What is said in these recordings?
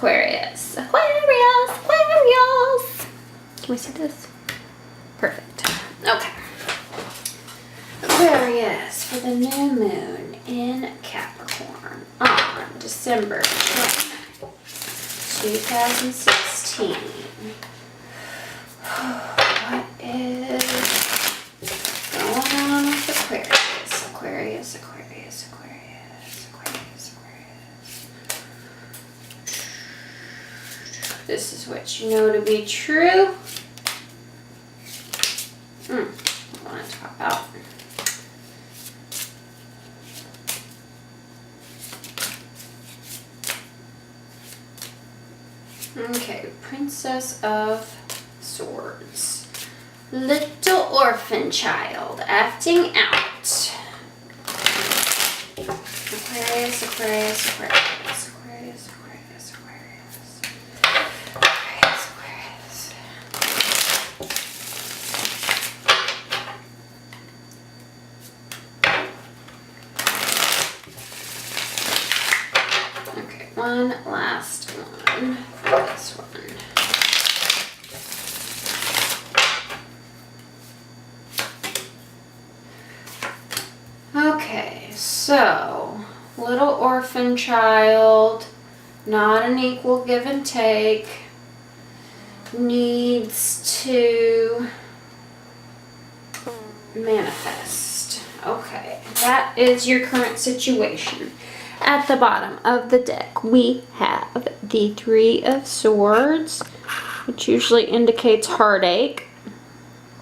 Aquarius. Aquarius, Aquarius. Can we see this? Perfect. Okay. Aquarius for the new moon in Capricorn on December 29th, 2016. What is going on with Aquarius? Aquarius, Aquarius, Aquarius, Aquarius, Aquarius. This is what you know to be true. I want to pop out. Okay, Princess of Swords. Little orphan child acting out. Aquarius, Aquarius, Aquarius, Aquarius, Aquarius, Aquarius. Aquarius, Aquarius. Okay, one last one for this one. Okay, so little orphan child, not an equal give and take, needs to manifest. Okay, that is your current situation. At the bottom of the deck, we have the Three of Swords, which usually indicates heartache.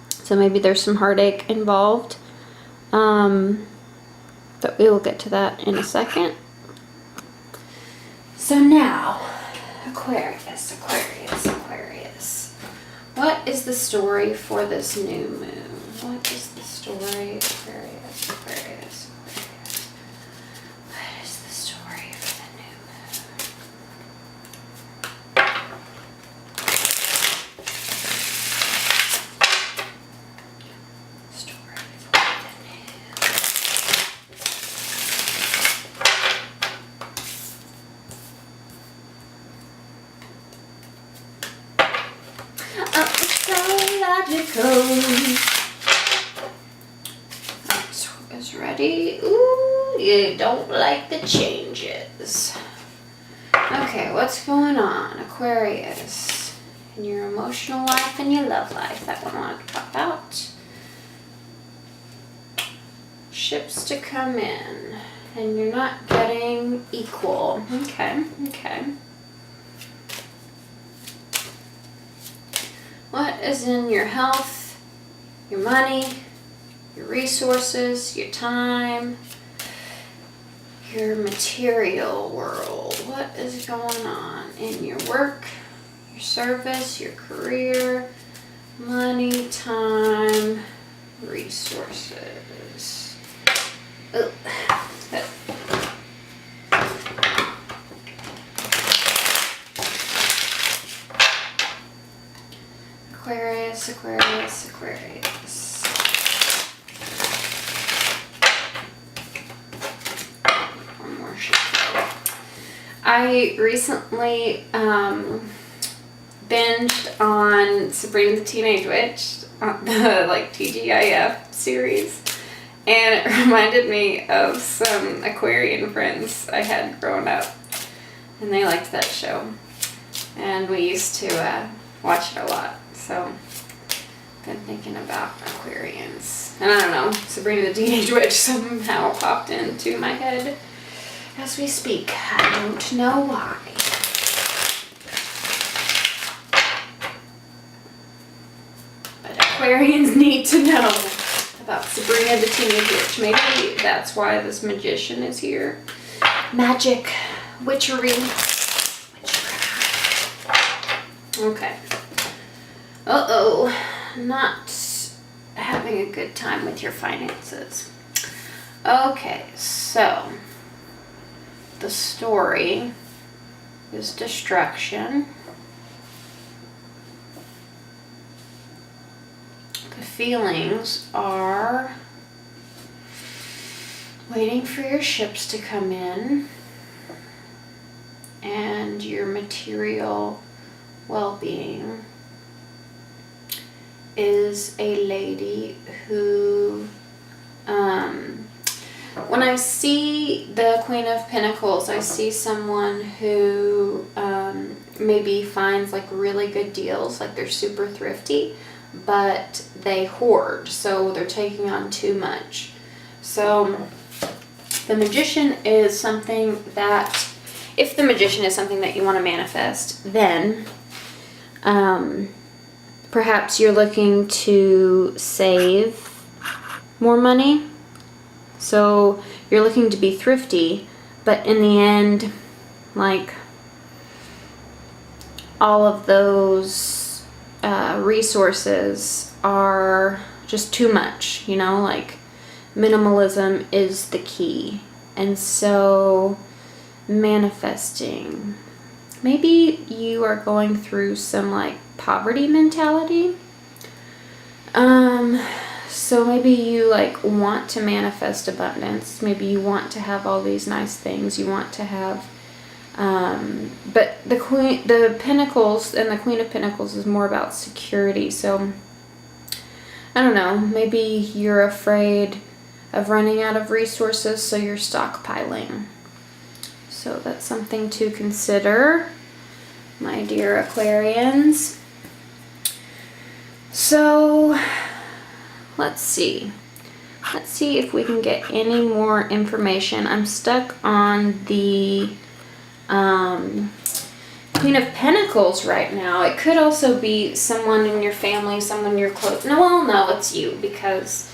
So maybe there's some heartache involved. But we will get to that in a second. So now, Aquarius, Aquarius, Aquarius. What is the story for this new moon? What is the story, Aquarius, Aquarius, Aquarius? What is the story for the new moon? Story for the new Astrological. That is ready. Ooh, you don't like the changes. Okay, what's going on, Aquarius? In your emotional life and your love life. That one wanted to pop out. Ships to come in. And you're not getting equal. Okay, okay. What is in your health, your money, your resources, your time, your material world? What is going on in your work, your service, your career, money, time, resources? Oh. Aquarius, Aquarius, Aquarius. One more shuffle. I recently binged on Sabrina the Teenage Witch, the TGIF series, and it reminded me of some Aquarian friends I had growing up, and they liked that show, and we used to watch it a lot. So, been thinking about Aquarians. And I don't know, Sabrina the Teenage Witch somehow popped into my head as we speak. I don't know why. But Aquarians need to know about Sabrina the Teenage Witch. Maybe that's why this magician is here. Magic, witchery, witchcraft. Okay. Uh-oh, not having a good time with your finances. Okay, so the story is destruction. The feelings are waiting for your ships to come in and and your material well-being is a lady who, when I see the Queen of Pentacles, I see someone who maybe finds like really good deals, like they're super thrifty, but they hoard, so they're taking on too much. So the Magician is something that, if the Magician is something that you want to manifest, then perhaps you're looking to save more money. So you're looking to be thrifty, but in the end, like, all of those resources are just too much, you know, like minimalism is the key. And so manifesting, maybe you are going through some like poverty mentality. So maybe you like want to manifest abundance. Maybe you want to have all these nice things. You want to have, but the Pentacles and the Queen of Pentacles is more about security. So I don't know, maybe you're afraid of running out of resources, so you're stockpiling. So that's something to consider, my dear Aquarians. So let's see if we can get any more information. I'm stuck on the Queen of Pentacles right now. It could also be someone in your family, someone you're close. No, it's you, because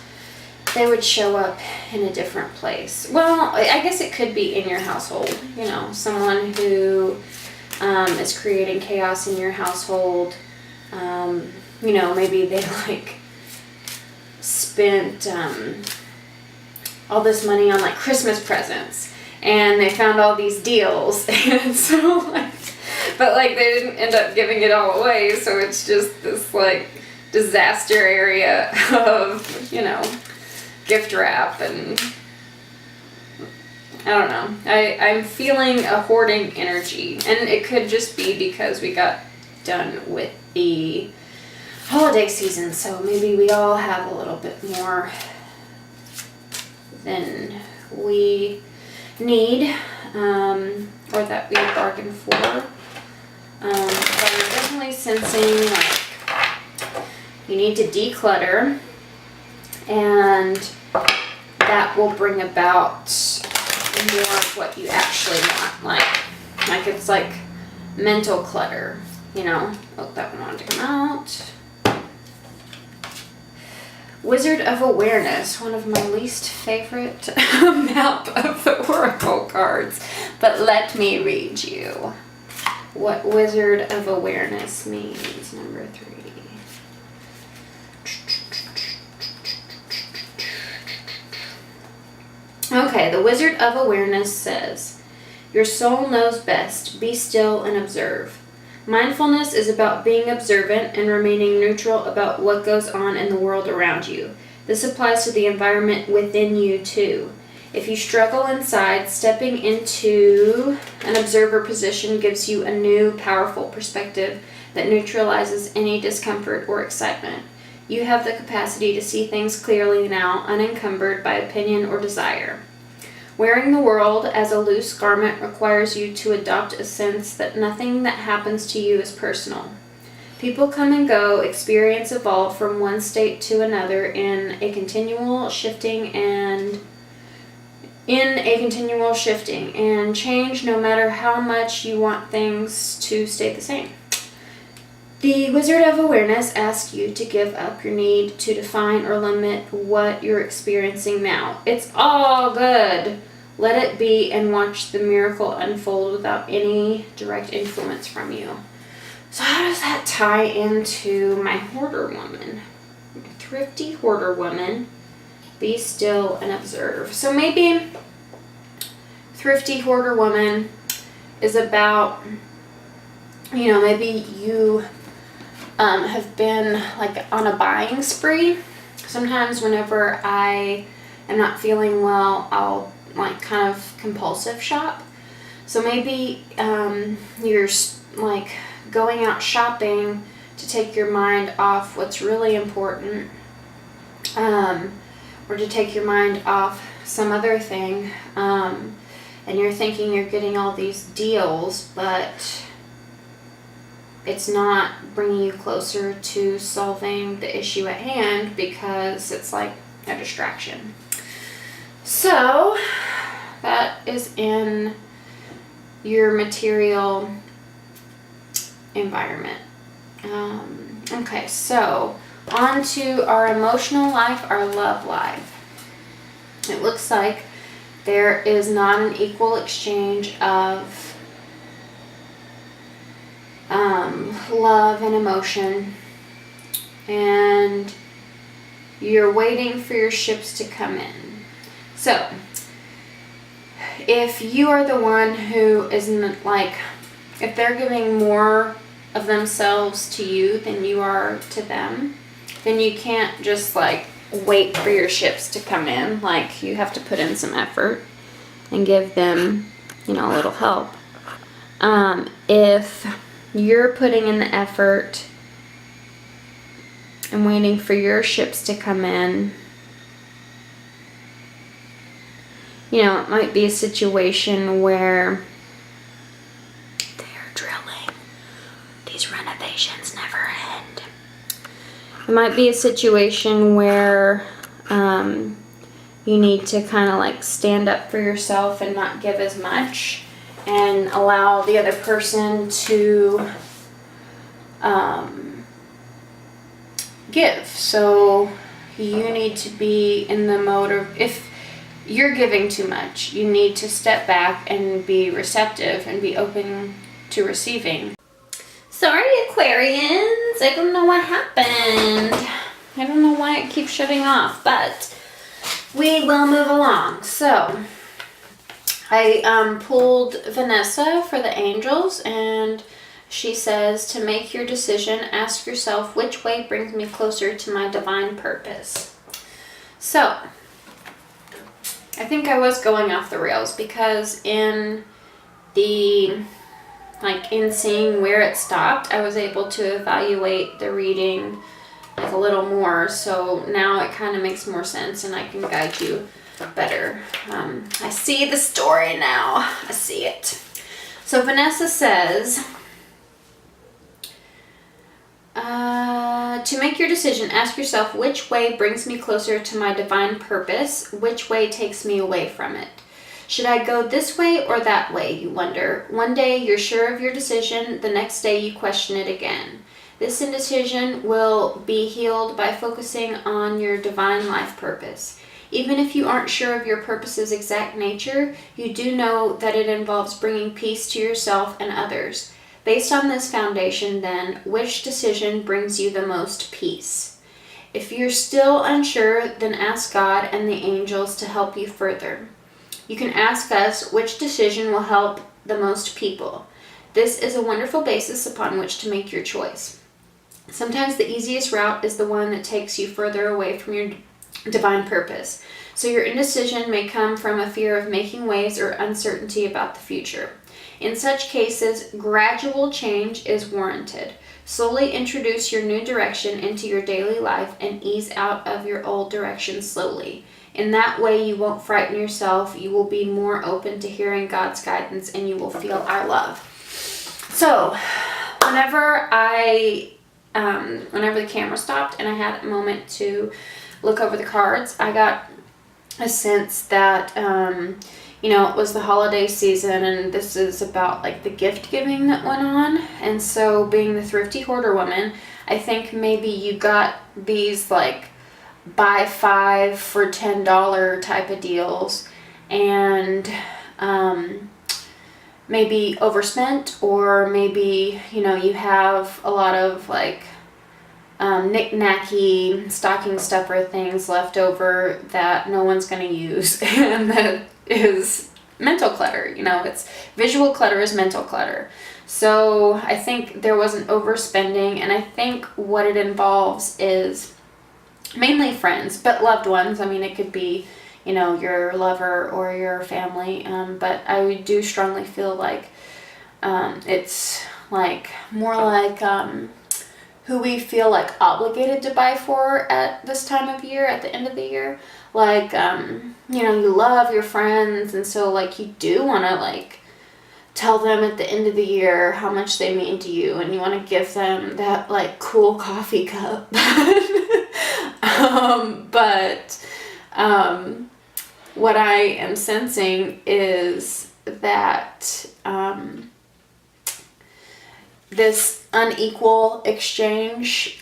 they would show up in a different place. Well, I guess it could be in your household, you know, someone who is creating chaos in your household. You know, maybe they like spent all this money on like Christmas presents, and they found all these deals, and so like, but like they didn't end up giving it all away, so it's just this like disaster area of, you know, gift wrap. And I don't know, I'm feeling a hoarding energy, and it could just be because we got done with the holiday season, so maybe we all have a little bit more than we need, or that we bargained for. But I'm definitely sensing like you need to declutter, and that will bring about more of what you actually want. Like it's like mental clutter, you know. Oh, that one wanted to come out. Wizard of Awareness, one of my least favorite map of the Oracle cards. But let me read you what Wizard of Awareness means. Number 3. Okay, the Wizard of Awareness says, your soul knows best. Be still and observe. Mindfulness is about being observant and remaining neutral about what goes on in the world around you. This applies to the environment within you too. If you struggle inside, stepping into an observer position gives you a new, powerful perspective that neutralizes any discomfort or excitement. You have the capacity to see things clearly now, unencumbered by opinion or desire. Wearing the world as a loose garment requires you to adopt a sense that nothing that happens to you is personal. People come and go, experience evolve from one state to another in a continual shifting, and change no matter how much you want things to stay the same. The Wizard of Awareness asks you to give up your need to define or limit what you're experiencing now. It's all good. Let it be and watch the miracle unfold without any direct influence from you. So how does that tie into my hoarder woman? Thrifty hoarder woman. Be still and observe. So maybe thrifty hoarder woman is about, you know, maybe you have been like on a buying spree. Sometimes whenever I am not feeling well, I'll like kind of compulsive shop. So maybe you're like going out shopping to take your mind off what's really important, or to take your mind off some other thing, and you're thinking you're getting all these deals, but it's not bringing you closer to solving the issue at hand because it's like a distraction. So that is in your material environment. Okay, so on to our emotional life, our love life. It looks like there is not an equal exchange of love and emotion, and you're waiting for your ships to come in. So if you are the one who isn't, like, if they're giving more of themselves to you than you are to them, then you can't just like wait for your ships to come in. Like, you have to put in some effort and give them, a little help. If you're putting in the effort and waiting for your ships to come in, it might be a situation where they're drilling. These renovations never end. It might be a situation where you need to kind of like stand up for yourself and not give as much, and allow the other person to give. So you need to be in the mode of, if you're giving too much, you need to step back and be receptive and be open to receiving. Sorry, Aquarians, I don't know what happened. I don't know why it keeps shutting off, but we will move along. So I pulled Vanessa for the angels, and she says to make your decision, ask yourself which way brings me closer to my divine purpose. So I think I was going off the rails because in seeing where it stopped, I was able to evaluate the reading like a little more. So now it kind of makes more sense and I can guide you better. I see the story now. I see it. So Vanessa says, to make your decision, ask yourself which way brings me closer to my divine purpose, which way takes me away from it. Should I go this way or that way, you wonder. One day you're sure of your decision, the next day you question it again. This indecision will be healed by focusing on your divine life purpose. Even if you aren't sure of your purpose's exact nature, you do know that it involves bringing peace to yourself and others. Based on this foundation, then, which decision brings you the most peace? If you're still unsure, then ask God and the angels to help you further. You can ask us which decision will help the most people. This is a wonderful basis upon which to make your choice. Sometimes the easiest route is the one that takes you further away from your divine purpose. So your indecision may come from a fear of making waves or uncertainty about the future. In such cases, gradual change is warranted. Slowly introduce your new direction into your daily life and ease out of your old direction slowly. In that way, you won't frighten yourself. You will be more open to hearing God's guidance, and you will feel our love. So, whenever the camera stopped and I had a moment to look over the cards, I got a sense that, it was the holiday season, and this is about like the gift giving that went on. And so, being the thrifty hoarder woman, I think maybe you got these like buy 5 for $10 type of deals, and maybe overspent, or maybe you have a lot of like knick-knacky stocking stuffer things left over that no one's going to use, and that is mental clutter. It's visual clutter is mental clutter. So I think there was an overspending, and I think what it involves is mainly friends, but loved ones. I mean, it could be, you know, your lover or your family. But I do strongly feel like it's like more like who we feel like obligated to buy for at this time of year, at the end of the year. Like, you know, you love your friends, and so like you do want to like tell them at the end of the year how much they mean to you, and you want to give them that like cool coffee cup. But what I am sensing is that this unequal exchange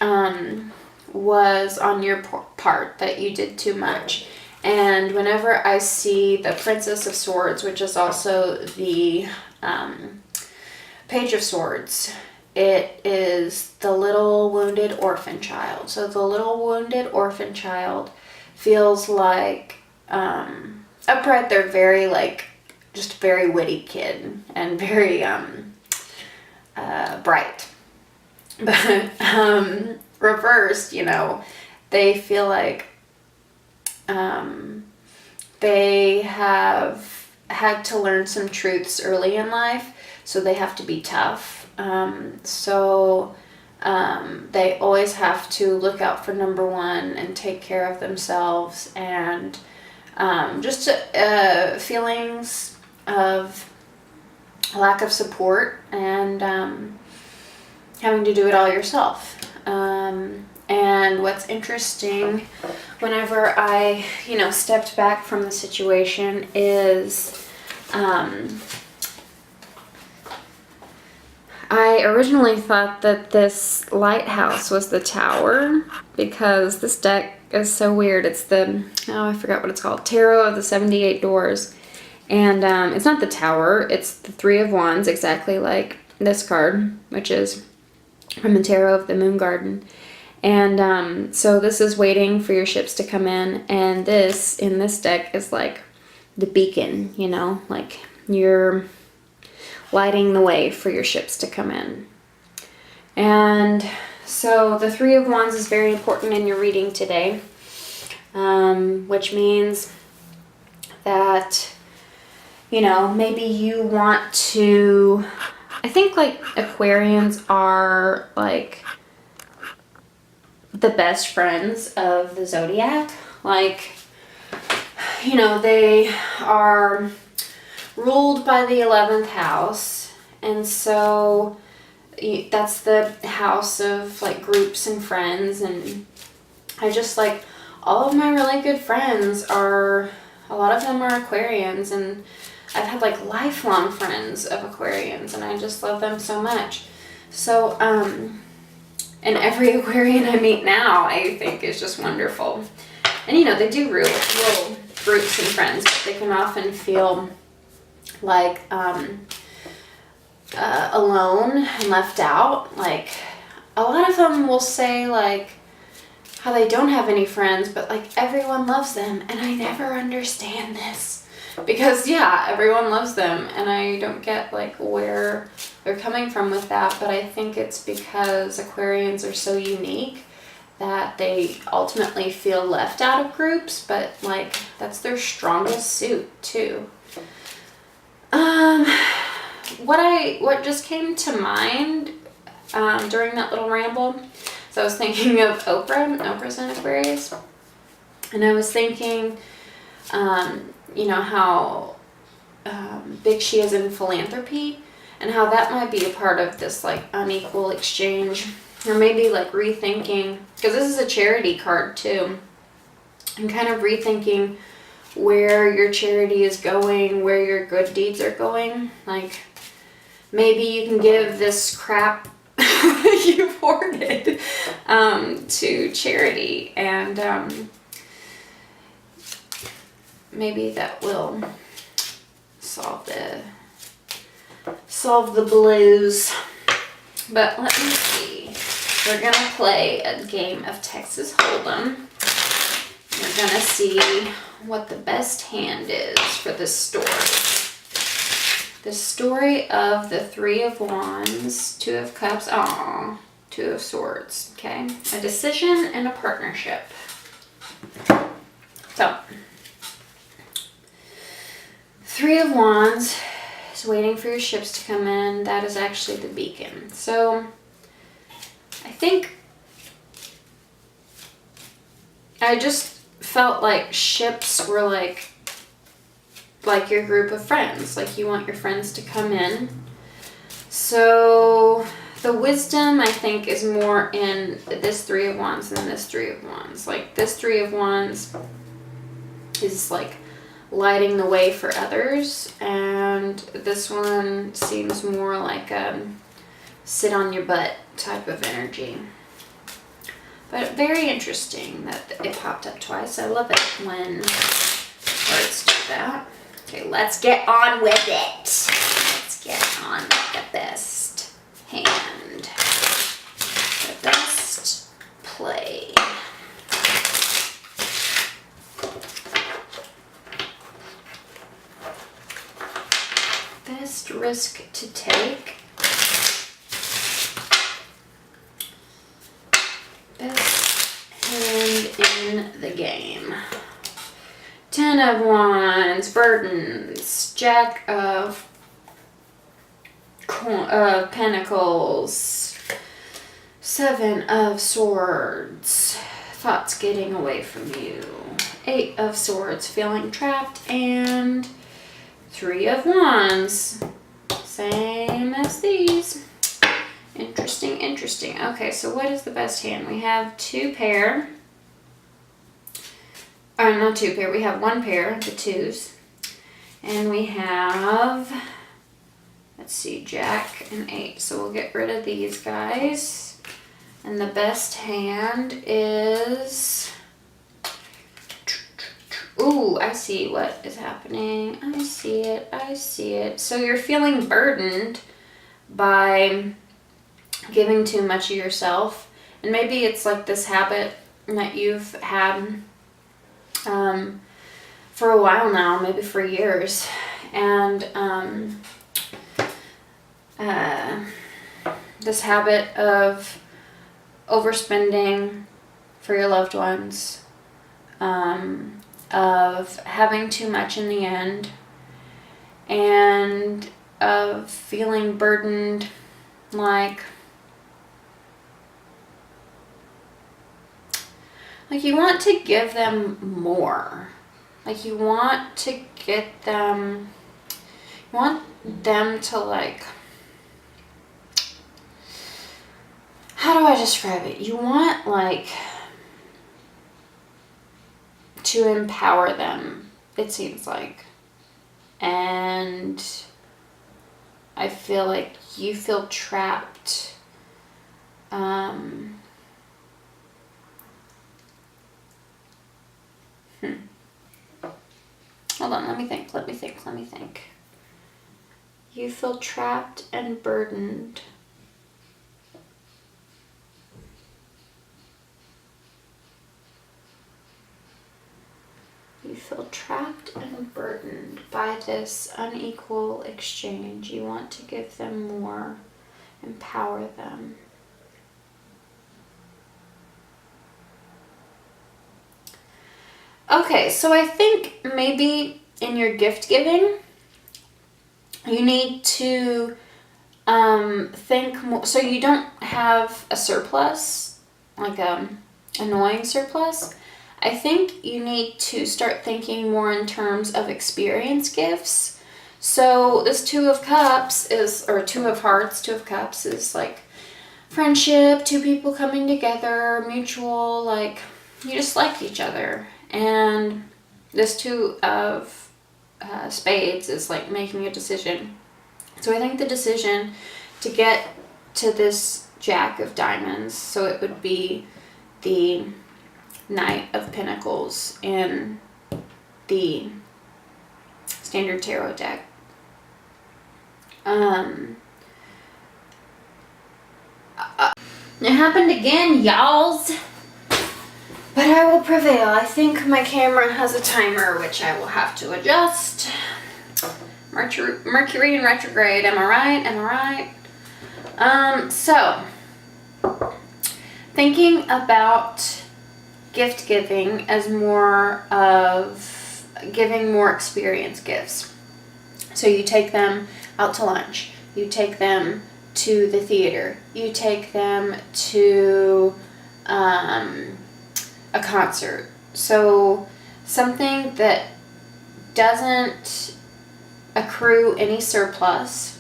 was on your part, that you did too much. And whenever I see the Princess of Swords, which is also the Page of Swords, it is the little wounded orphan child. So the little wounded orphan child feels like upright, they're very like just a very witty kid and very bright. But reversed, you know, they feel like they have had to learn some truths early in life, so they have to be tough. They always have to look out for number one and take care of themselves, and just feelings of lack of support and having to do it all yourself. And what's interesting, whenever I, you know, stepped back from the situation, is I originally thought that this lighthouse was the tower, because this deck is so weird. It's the, oh, I forgot what it's called, Tarot of the 78 Doors. And it's not the tower, it's the Three of Wands, exactly like this card, which is from the Tarot of the Moon Garden. And so this is waiting for your ships to come in, and this, in this deck, is like the beacon, you know, like you're lighting the way for your ships to come in. And so the Three of Wands is very important in your reading today, which means that, you know, maybe you want to, I think like Aquarians are like the best friends of the zodiac. Like, you know, they are ruled by the 11th house, and so that's the house of like groups and friends. And I just like, all of my really good friends are, a lot of them are Aquarians, and I've had like lifelong friends of Aquarians, and I just love them so much. So and every Aquarian I meet now, I think, is just wonderful. And you know, they do rule groups and friends, but they can often feel like alone and left out. Like, a lot of them will say like how they don't have any friends, but like everyone loves them, and I never understand this. Because yeah, everyone loves them, and I don't get like where they're coming from with that, but I think it's because Aquarians are so unique that they ultimately feel left out of groups, but like that's their strongest suit too. What just came to mind during that little ramble, so I was thinking of Oprah. Oprah's an Aquarius, and I was thinking, you know, how big she is in philanthropy, and how that might be a part of this like unequal exchange, or maybe like rethinking, because this is a charity card too, and kind of rethinking where your charity is going, where your good deeds are going. Like, maybe you can give this crap you've hoarded to charity, and maybe that will solve the blues. But let me see. We're gonna play a game of Texas Hold'em. We're gonna see what the best hand is for this story. The story of the Three of Wands, Two of Cups, Two of Swords. Okay, a decision and a partnership. So Three of Wands is waiting for your ships to come in. That is actually the beacon. So I think I just felt like ships were like your group of friends. Like you want your friends to come in. So the wisdom, I think, is more in this Three of Wands than this Three of Wands. Like this Three of Wands is like lighting the way for others, and this one seems more like a sit on your butt type of energy. But very interesting that it popped up twice. I love it when cards do that. Okay, let's get on with it. Let's get on with the best hand. The best play. Best risk to take. Best hand in the game. Ten of Wands, burdens, Jack of Pentacles, Seven of Swords, thoughts getting away from you, Eight of Swords, feeling trapped, and Three of Wands, same as these. Interesting, interesting. Okay, so what is the best hand? We have two pair. Not two pair, we have one pair, the twos. And we have, let's see, Jack and Eight. So we'll get rid of these guys. And the best hand is, ooh, I see what is happening. I see it, I see it. So you're feeling burdened by giving too much of yourself. And maybe it's like this habit that you've had for a while now, maybe for years, and this habit of overspending for your loved ones, of having too much in the end, and of feeling burdened, like you want to give them more. Like you want to get them, you want them to like, how do I describe it? You want like to empower them, it seems like. And I feel like you feel trapped. Hold on, let me think. You feel trapped and burdened. You feel trapped and burdened by this unequal exchange. You want to give them more, empower them. Okay, so I think maybe in your gift giving, you need to think more, so you don't have a surplus, like annoying surplus. I think you need to start thinking more in terms of experience gifts. So this Two of Cups is, or Two of Hearts, Two of Cups is like friendship, two people coming together, mutual, like you just like each other. And this Two of Spades is like making a decision. So I think the decision to get to this Jack of Diamonds, so it would be the Knight of Pentacles in the standard tarot deck. It happened again, y'alls. But I will prevail. I think my camera has a timer, which I will have to adjust. Mercury in retrograde. Am I right? So, thinking about gift giving as more of giving more experience gifts. So you take them out to lunch, you take them to the theater, you take them to a concert. So something that doesn't accrue any surplus,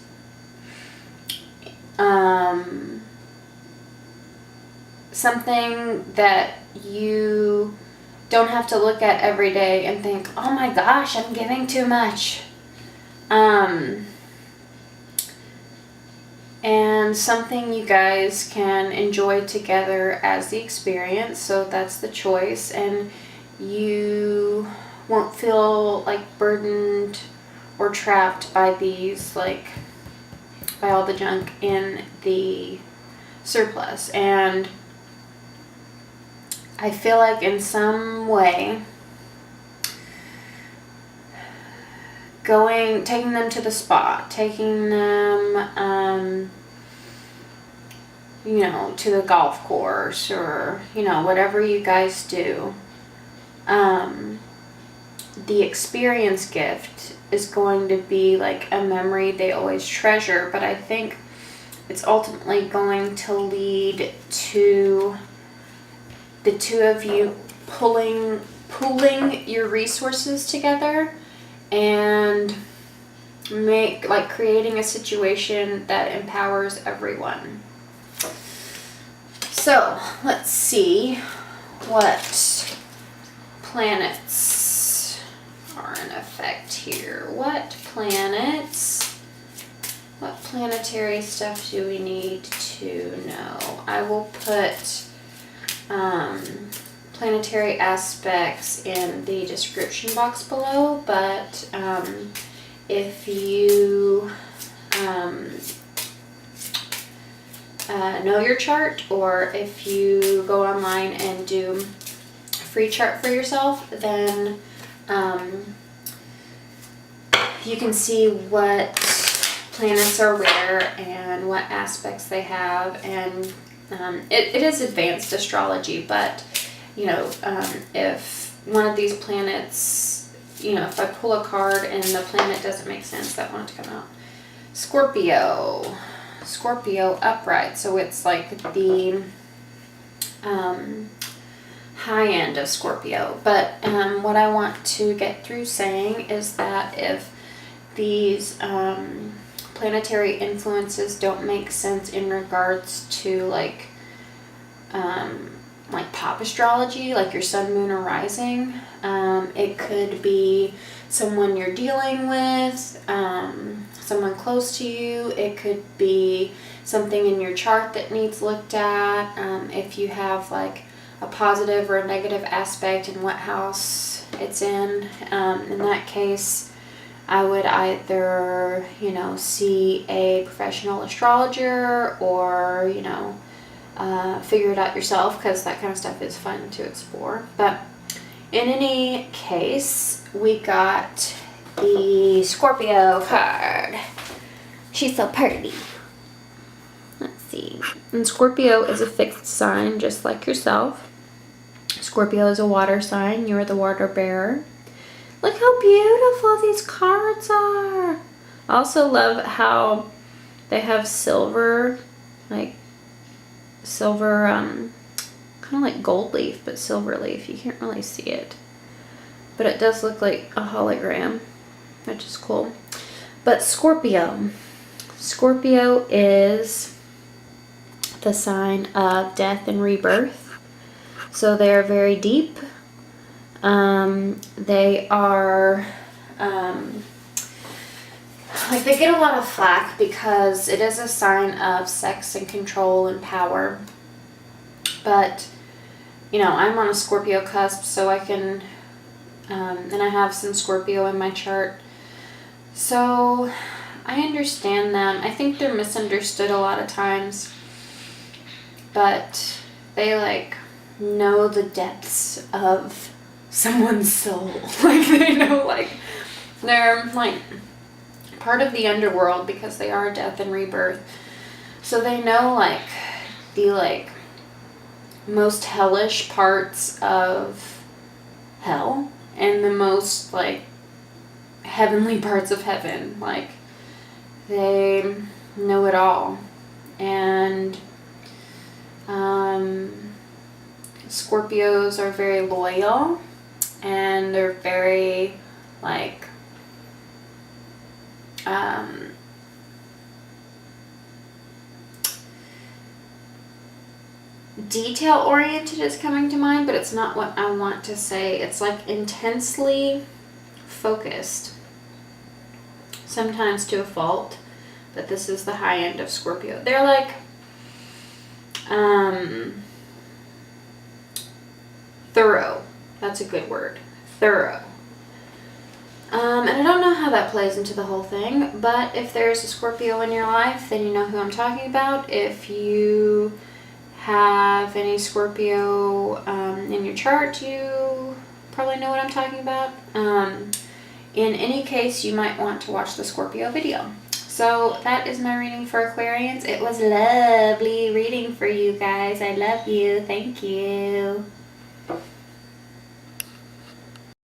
something that you don't have to look at every day and think, oh my gosh, I'm giving too much. And something you guys can enjoy together as the experience. So that's the choice, and you won't feel like burdened or trapped by these, like, by all the junk in the surplus. And I feel like in some way taking them to the spa, taking them, to the golf course, or, whatever you guys do, the experience gift is going to be like a memory they always treasure. But I think it's ultimately going to lead to the two of you pooling your resources together and creating a situation that empowers everyone. So let's see what planets are in effect here. What planetary stuff do we need to know? I will put planetary aspects in the description box below, but if you know your chart, or if you go online and do a free chart for yourself, then you can see what planets are where and what aspects they have. And it is advanced astrology, but if one of these planets, if I pull a card and the planet doesn't make sense, that won't come out. Scorpio upright, so it's like the high end of Scorpio. But what I want to get through saying is that if these planetary influences don't make sense in regards to like pop astrology, like your sun, moon, or rising, it could be someone you're dealing with, someone close to you. It could be something in your chart that needs looked at. If you have like a positive or a negative aspect and what house it's in that case, I would either, see a professional astrologer, or, figure it out yourself, because that kind of stuff is fun to explore. But in any case, we got the Scorpio card. She's so pretty. Let's see. And Scorpio is a fixed sign, just like yourself. Scorpio is a water sign. You're the water bearer. Look how beautiful these cards are. I also love how they have silver, kind of like gold leaf, but silver leaf. You can't really see it, but it does look like a hologram, which is cool. But Scorpio is the sign of death and rebirth. So they are very deep. They are, they get a lot of flack because it is a sign of sex and control and power. But, I'm on a Scorpio cusp, so I can, and I have some Scorpio in my chart. So I understand them. I think they're misunderstood a lot of times, but they know the depths of someone's soul. They know, they're part of the underworld because they are death and rebirth. So they know the most hellish parts of hell and the most heavenly parts of heaven. Like, they know it all. And Scorpios are very loyal, and they're very, like, detail oriented is coming to mind, but it's not what I want to say. It's like intensely focused, sometimes to a fault, but this is the high end of Scorpio. They're like thorough. That's a good word. Thorough. And I don't know how that plays into the whole thing, but if there's a Scorpio in your life, then you know who I'm talking about. If you have any Scorpio in your chart, you probably know what I'm talking about. In any case, you might want to watch the Scorpio video. So that is my reading for Aquarians. It was lovely reading for you guys. I love you. Thank you.